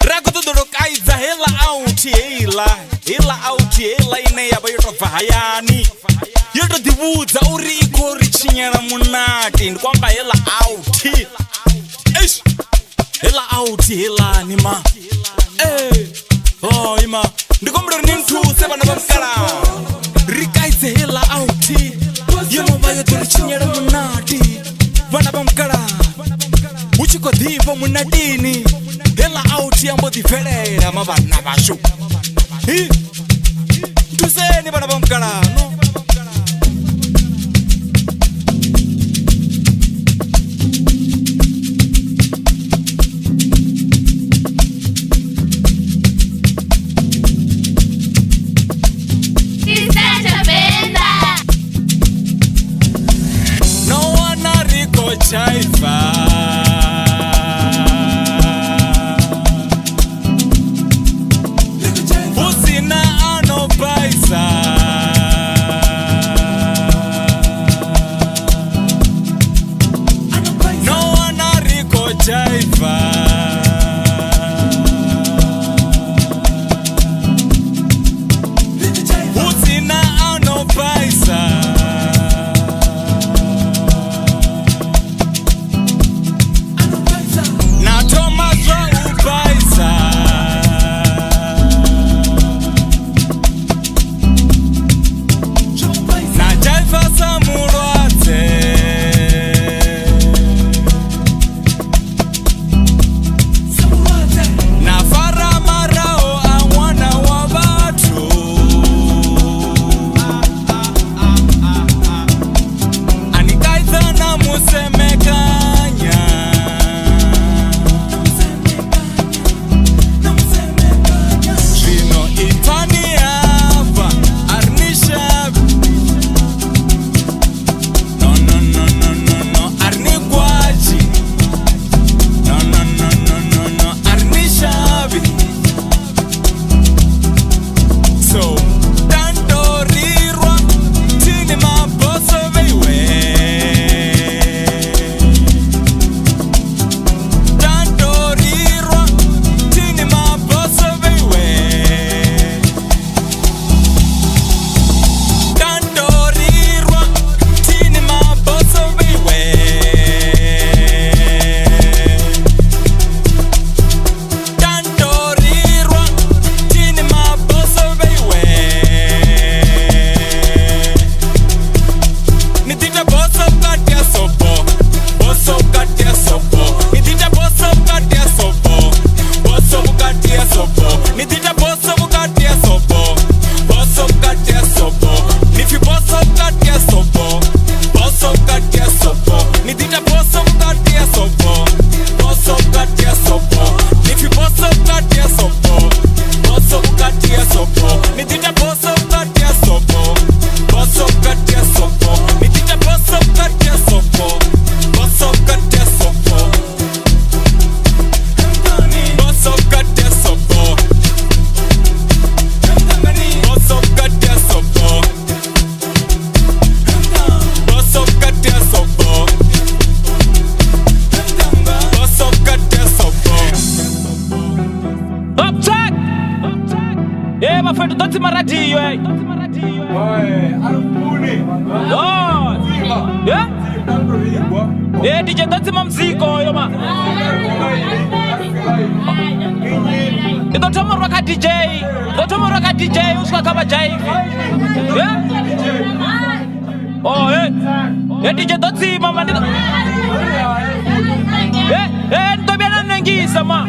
Rakudurukaiza hela out hela ine yaba yoto vahayani yoto divuza uri ikori chinyana munati ndikwamba hela out eish hela out hela nima oh ima ndikomro nintu sebana bamkala rikaize hela out yemo bayoto chinyana munati bana bamkala uchiko divo munadini hela out yambo diferera mabana basho tuseni bana bamkala no Mafeto doti maradio DJ doti mamziko yoma Ndotomo roka DJ uska kama jaivi Oh DJ doti mama ndobiana nengisa ma